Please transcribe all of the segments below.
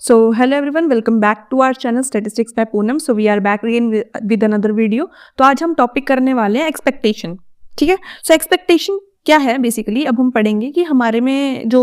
So hello everyone, welcome back to our channel Statistics by Poonam. So we are back again with another video. तो आज हम topic करने वाले हैं expectation. ठीक है. सो एक्सपेक्टेशन क्या है बेसिकली, अब हम पढ़ेंगे कि हमारे में जो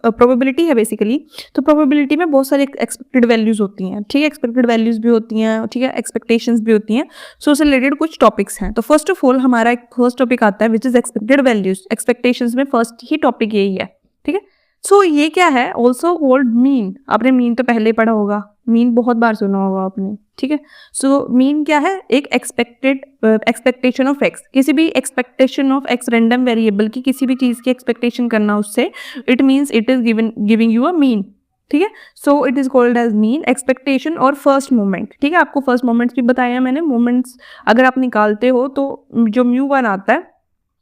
प्रोबेबिलिटी है बेसिकली, तो प्रोबेबिलिटी में बहुत सारे एक्सपेक्टेड वैल्यूज होती हैं. ठीक है, एक्सपेक्टेड वैल्यूज भी होती हैं, ठीक है, एक्सपेक्टेशंस भी होती हैं. सो उससे रिलेटेड कुछ टॉपिक्स हैं. तो फर्स्ट ऑफ ऑल हमारा एक फर्स्ट टॉपिक आता है which is expected values. Expectations में फर्स्ट ही टॉपिक यही है. ठीक है. सो ये क्या है, ऑल्सो कॉल्ड मीन. आपने मीन तो पहले ही पढ़ा होगा, मीन बहुत बार सुना होगा आपने. ठीक है. सो मीन क्या है, एक एक्सपेक्टेशन ऑफ एक्स, किसी भी expectation of X random variable की किसी भी चीज की एक्सपेक्टेशन करना उससे, it means it is giving you a mean. ठीक है. So it is called as mean, expectation और फर्स्ट मोमेंट. ठीक है, आपको फर्स्ट मोमेंट्स भी बताया मैंने. मोमेंट्स अगर आप निकालते हो तो जो μ1 आता है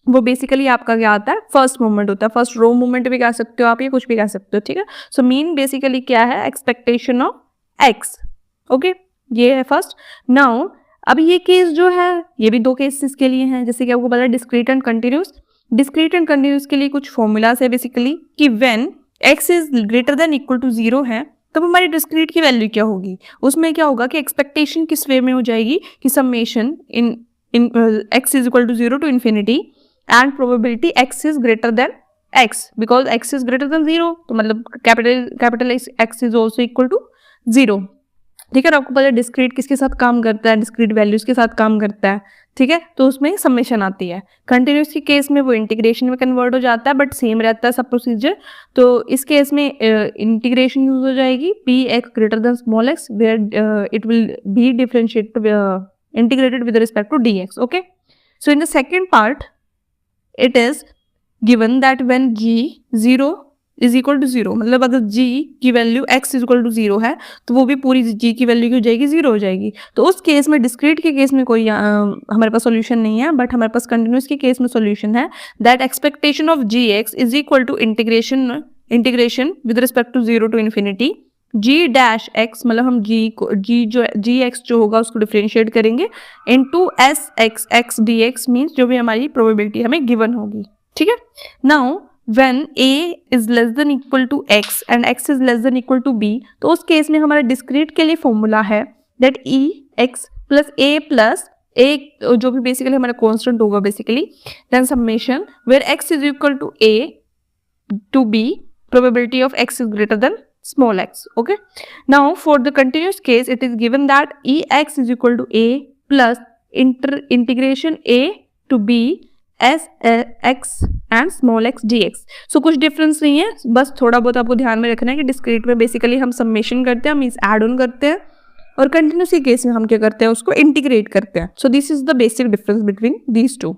वो बेसिकली आपका क्या आता है, फर्स्ट मोमेंट होता है. फर्स्ट रो मोमेंट भी कह सकते हो आप, ये कुछ भी कह सकते हो. ठीक है. सो मीन बेसिकली क्या है, एक्सपेक्टेशन ऑफ एक्स. ओके, ये है फर्स्ट. नाउ अब ये केस जो है, ये भी दो केसेस के लिए हैं, जैसे कि आपको पता है discrete and continuous. Discrete and continuous के लिए कुछ फॉर्मूलाज है बेसिकली कि when X is greater than equal to 0 है तब हमारी डिस्क्रीट की वैल्यू क्या होगी. उसमें क्या होगा कि एक्सपेक्टेशन किस वे में हो जाएगी कि summation in X is equal to 0 to infinity and probability x is greater than x because x is greater than 0, तो मतलब capital x is also equal to 0. ठीक है. और आपको पता है डिस्क्रीट किसके साथ काम करता है, डिस्क्रीट वैल्यूज के साथ काम करता है. ठीक है. तो उसमें समेशन आती है. कंटिन्यूस के केस में वो इंटीग्रेशन में कन्वर्ट हो जाता है, बट सेम रहता है सब प्रोसीजर. तो इस केस में इंटीग्रेशन यूज हो जाएगी P X greater than small X where it will be differentiated integrated with respect to D X. Okay. So in the second part it is given that when g 0 is equal to 0, मतलब अगर g की value x is equal to 0 है तो वो भी पूरी g की value की हो जाएगी 0 हो जाएगी. तो उस केस में डिस्क्रीट के केस में कोई हमारे पास सॉल्यूशन नहीं है, बट हमारे पास कंटिन्यूस के केस में सॉल्यूशन है. That expectation of G X is equal to integration with respect to 0 to infinity g dash x, मतलब हम g x जो होगा उसको डिफरेंशिएट करेंगे into s x x dx means जो भी हमारी प्रोबेबिलिटी हमें गिवन होगी. ठीक है. Now when a is less than equal to x and x is less than equal to b, तो उस केस में हमारा डिस्क्रीट के लिए फॉर्मूला है that e x plus a जो भी बेसिकली हमारा कांस्टेंट होगा basically, then summation where x is equal to a to b, probability of x is greater than small x. Okay. Now for the continuous case it is given that ex is equal to a plus integration a to b s x and small x dx. So कुछ difference नहीं है, बस थोड़ा बहुत आपको ध्यान में रखना है कि डिस्क्रीट में बेसिकली हम समेशन करते हैं, हम इस एड ऑन करते हैं, और कंटिन्यूस के केस में हम क्या करते हैं, उसको इंटीग्रेट करते हैं. So this is the basic difference between these two.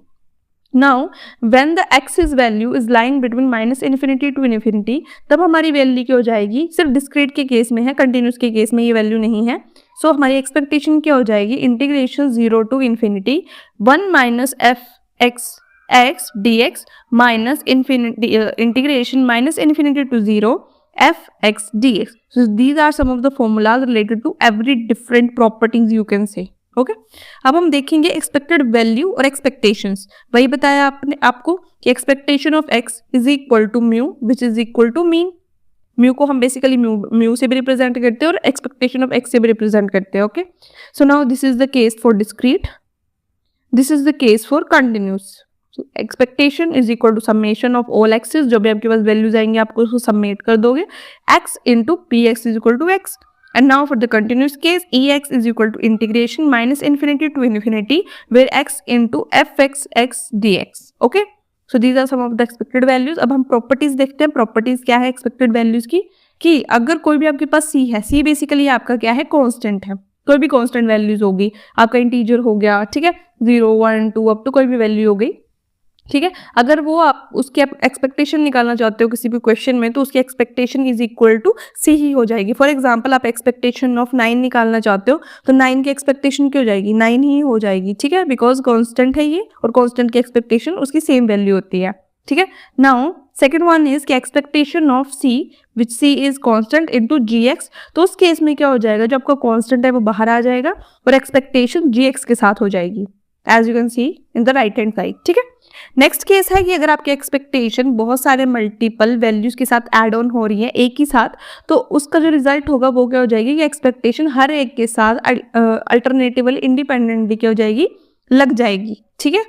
Now when the x's value is lying between minus infinity to infinity, तब हमारी वैल्यू क्या हो जाएगी, सिर्फ डिस्क्रीट के केस में है, कंटिन्यूस के केस में ये वैल्यू नहीं है. सो हमारी एक्सपेक्टेशन क्या हो जाएगी, integration 0 to infinity 1 minus F X X D X minus infinity integration minus infinity to 0 F X D X. So these are some of the formulas related to every different properties you can say. Okay. अब हम देखेंगे expected value और expectations. वही बताया आपको कि expectation of X is equal to mu which is equal to mean. Mu को हम बेसिकली म्यू से भी रिप्रेजेंट करते हैं और एक्सपेक्टेशन ऑफ एक्स से भी रिप्रेजेंट करते हैं. Okay. So now this is the case for discrete, this is the case for continuous. Expectation is equal to summation of all X's, जो भी आपके पास वैल्यूज आएंगे आपको उसको सबमिट कर दोगे, X into P X is equal to X. And now for the continuous case, ex is equal to integration minus infinity to infinity where x into fx x dx. Okay. So these are some of the expected values. अब हम properties देखते हैं. properties क्या है expected values की, कि अगर कोई भी आपके पास c है, c बेसिकली आपका क्या है, कांस्टेंट है, कोई भी कांस्टेंट वैल्यूज होगी, आपका इंटीजर हो गया, ठीक है, 0 1 2 अब तो कोई भी वैल्यू हो गई. ठीक है. अगर वो आप उसकी एक्सपेक्टेशन निकालना चाहते हो किसी भी क्वेश्चन में, तो उसकी एक्सपेक्टेशन इज इक्वल टू सी ही हो जाएगी. फॉर एग्जांपल आप एक्सपेक्टेशन ऑफ 9 निकालना चाहते हो तो 9 की एक्सपेक्टेशन क्या हो जाएगी, 9 ही हो जाएगी. ठीक है, बिकॉज कांस्टेंट है ये, और कांस्टेंट की एक्सपेक्टेशन उसकी सेम वैल्यू होती है. ठीक है. नाउ सेकेंड वन इज कि expectation of C which C is constant into G X. तो उस केस में क्या हो जाएगा, जो आपका कांस्टेंट है वो बाहर आ जाएगा और एक्सपेक्टेशन जी एक्स के साथ हो जाएगी, as you can see in the right hand side. ठीक है. नेक्स्ट केस है कि अगर आपकी एक्सपेक्टेशन बहुत सारे मल्टीपल वैल्यूज के साथ ऐड ऑन हो रही है एक ही साथ, तो उसका जो रिजल्ट होगा वो क्या हो जाएगी कि एक्सपेक्टेशन हर एक के साथ अल्टरनेटिवली इंडिपेंडेंटली क्या हो जाएगी, लग जाएगी। ठीक है,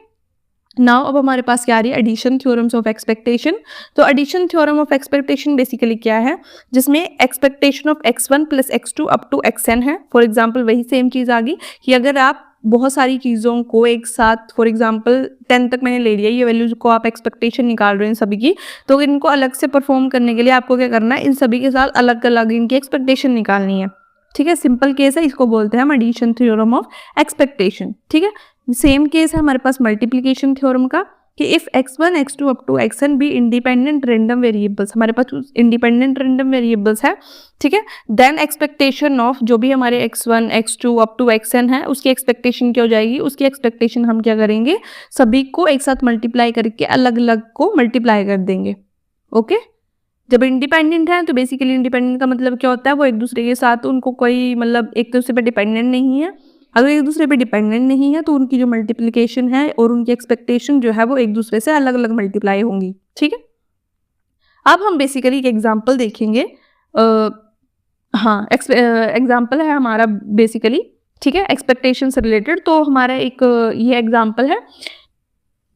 नाउ अब हमारे पास क्या आ रही है, एडिशन थ्योरम्स ऑफ एक्सपेक्टेशन। तो addition theorem of expectation basically क्या है, जिसमें expectation of x1 plus x2 up to xn है। फॉर एग्जाम्पल वही सेम चीज आ गई कि अगर आप बहुत सारी चीज़ों को एक साथ, फॉर एग्जाम्पल 10 तक मैंने ले लिया, ये वैल्यूज को आप एक्सपेक्टेशन निकाल रहे हैं सभी की, तो इनको अलग से परफॉर्म करने के लिए आपको क्या करना है, इन सभी के साथ अलग अलग इनकी एक्सपेक्टेशन निकालनी है। ठीक है, सिंपल केस है, इसको बोलते हैं हम एडिशन थ्योरम ऑफ एक्सपेक्टेशन। ठीक है, सेम केस है हमारे पास मल्टीप्लीकेशन थ्योरम का कि if x1 x2 up to xn भी इंडिपेंडेंट रैंडम वेरिएबल्स, हमारे पास इंडिपेंडेंट रैंडम वेरिएबल्स है। ठीक है, देन एक्सपेक्टेशन ऑफ जो भी हमारे x1 x2 up to xn है उसकी एक्सपेक्टेशन क्या हो जाएगी, उसकी एक्सपेक्टेशन हम क्या करेंगे, सभी को एक साथ मल्टीप्लाई करके अलग अलग को मल्टीप्लाई कर देंगे। ओके, जब इंडिपेंडेंट है तो बेसिकली इंडिपेंडेंट का मतलब क्या होता है, वो एक दूसरे के साथ उनको कोई मतलब एक दूसरे पर डिपेंडेंट नहीं है। अगर एक दूसरे पे डिपेंडेंट नहीं है तो उनकी जो मल्टीप्लिकेशन है और उनकी एक्सपेक्टेशन जो है वो एक दूसरे से अलग अलग मल्टीप्लाई होंगी। ठीक है, अब हम बेसिकली एक एग्जांपल देखेंगे। हाँ, एग्जांपल है हमारा बेसिकली, ठीक है, एक्सपेक्टेशन से रिलेटेड। तो हमारा एक ये एग्जांपल है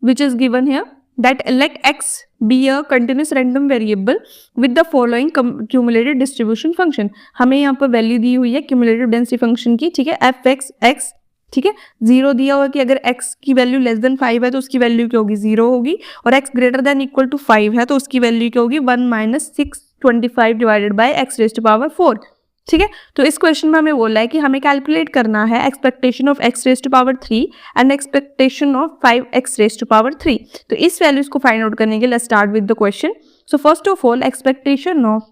which is given here that let x be a continuous random variable with the following cumulative distribution function। हमें यहाँ पर वैल्यू दी हुई है cumulative density function की। ठीक है, एफ एक्स एक्स, ठीक है, 0 दिया हुआ कि अगर x की वैल्यू लेस देन 5 है तो उसकी वैल्यू क्या होगी, 0 होगी, और x greater than equal to 5 है तो उसकी वैल्यू क्या होगी, 1 minus 625 divided by x raise to power 4। ठीक है, तो इस क्वेश्चन में हमें बोला है कि हमें कैलकुलेट करना है expectation of x raise to power 3 and expectation of 5x raise to power 3। तो इस वैल्यूज को फाइंड आउट करने के लिए let's start with the question. So first of all expectation of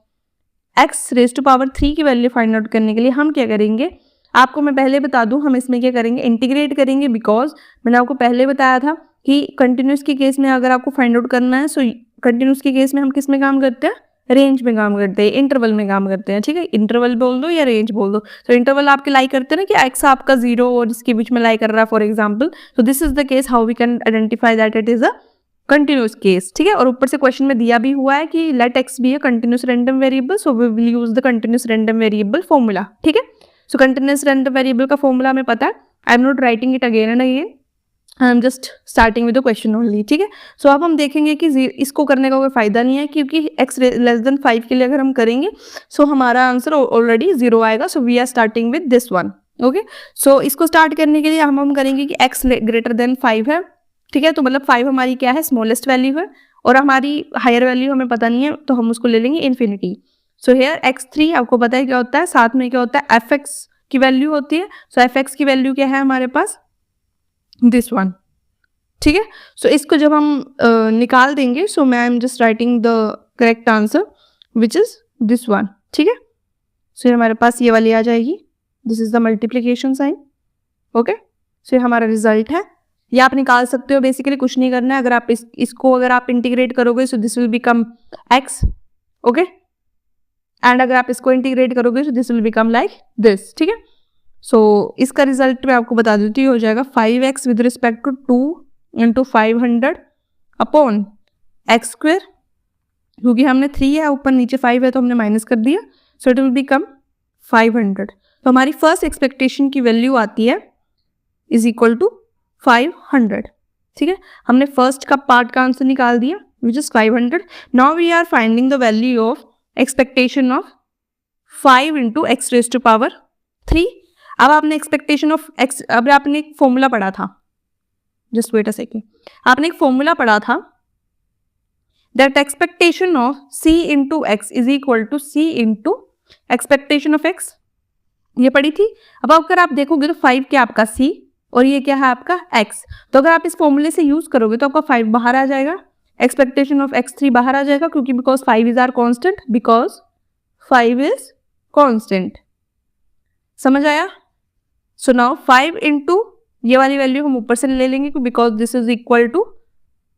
x raise to power 3 की value find out करने के लिए हम क्या करेंगे, आपको मैं पहले बता दूं, हम इसमें क्या करेंगे, इंटीग्रेट करेंगे। बिकॉज मैंने आपको पहले बताया था कि कंटिन्यूस के केस में अगर आपको फाइंड आउट करना है, सो कंटिन्यूस के केस में हम किस में काम करते हैं, रेंज में काम करते हैं, इंटरवल में काम करते हैं। ठीक है, इंटरवल बोल दो या रेंज बोल दो। तो इंटरवल आपके लाई करते हैं ना कि एक्स आपका 0 और इसके बीच में लाई कर रहा है फॉर एग्जाम्पल। तो this is the case how we can identify that it is a continuous case. ठीक है, और ऊपर से क्वेश्चन में दिया भी हुआ है कि let X be a continuous random variable, so we will use the continuous random variable formula. ठीक है, सो कंटिन्यूस रैंडम वेरिएबल का फॉर्मूला हमें पता है, I am not writing it again and again, I am just starting with the question only. ठीक है, सो अब हम देखेंगे कि इसको करने का कोई फायदा नहीं है क्योंकि x लेस देन 5 के लिए अगर हम करेंगे सो हमारा आंसर ऑलरेडी 0 आएगा। So we are starting with this one. Okay, so इसको स्टार्ट करने के लिए हम करेंगे कि x ग्रेटर देन 5 है। ठीक है, तो मतलब 5 हमारी क्या है, स्मॉलेस्ट वैल्यू है, और हमारी हायर वैल्यू हमें पता नहीं है तो हम उसको ले लेंगे इन्फिनिटी। सो हेयर x3 आपको पता है क्या होता है, साथ में क्या होता है, fx की वैल्यू होती है। सो fx की वैल्यू क्या है हमारे पास, दिस वन। ठीक है, सो इसको जब हम निकाल देंगे, सो मैं I am just writing the correct answer which is this one. ठीक है, सो हमारे पास ये वाली आ जाएगी, this is the multiplication sign. Okay, so ये हमारा रिजल्ट है, ये आप निकाल सकते हो, बेसिकली कुछ नहीं करना है। अगर आप इसको अगर आप इंटीग्रेट करोगे so this will become x। Okay, and अगर आप इसको इंटीग्रेट करोगे so this will become like this. ठीक है, सो इसका रिजल्ट मैं आपको बता देती हूँ, हो जाएगा 5x with respect to 2 into 500 upon X square, क्योंकि हमने 3 है ऊपर नीचे 5 है तो हमने माइनस कर दिया, सो इट विल बिकम 500। तो हमारी फर्स्ट एक्सपेक्टेशन की वैल्यू आती है इज इक्वल टू 500। ठीक है, हमने फर्स्ट का पार्ट का आंसर निकाल दिया which is 500। Now we are finding the value of expectation of 5 into X raise to power 3। अब आपने एक्सपेक्टेशन ऑफ एक्स, अब आपने एक फॉर्मूला पढ़ा था, जस्ट वेट अ सेकेंड, आपने एक फॉर्मूला पढ़ा था that expectation of c into X is equal to c into expectation of x, ये पढ़ी थी। अब अगर आप देखोगे तो 5 क्या आपका c और ये क्या है आपका x, तो अगर आप इस फॉर्मूले से यूज करोगे तो आपका 5 बाहर आ जाएगा, एक्सपेक्टेशन ऑफ x3 बाहर आ जाएगा, क्योंकि because 5 is are constant, because 5 is constant. समझ आया? सो नाउ 5 इंटू ये वाली वैल्यू हम ऊपर से ले लेंगे because this is equal to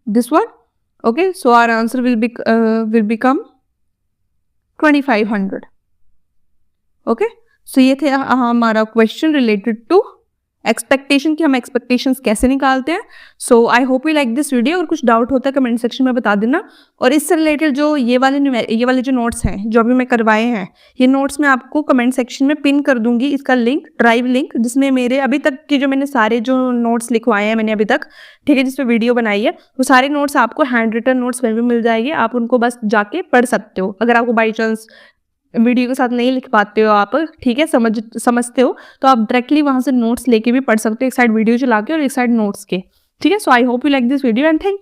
this one. Okay, so our answer will become 2500। Okay, so ये थे हमारा क्वेश्चन रिलेटेड टू एक्सपेक्टेशन की हम एक्सपेक्टेशंस कैसे निकालते हैं। So I hope you like this video, और कुछ डाउट होता है कमेंट सेक्शन में बता देना। और इससे रिलेटेड जो ये वाले जो नोट्स हैं जो अभी मैं करवाए हैं, ये नोट्स मैं आपको कमेंट सेक्शन में पिन कर दूंगी, इसका लिंक, ड्राइव लिंक, जिसमें मेरे अभी तक की जो मैंने सारे जो नोट्स लिखवाए हैं मैंने अभी तक, ठीक है, जिसमें वीडियो बनाई है, वो सारे नोट्स आपको हैंड रिटन नोट्स में भी मिल जाएंगे। आप उनको बस जाके पढ़ सकते हो। अगर आपको बाई चांस वीडियो के साथ नहीं लिख पाते हो आप, ठीक है, समझते हो, तो आप डायरेक्टली वहां से नोट्स लेके भी पढ़ सकते हो, एक साइड वीडियो चला के और एक साइड नोट्स के। ठीक है, so I hope you like this video and thank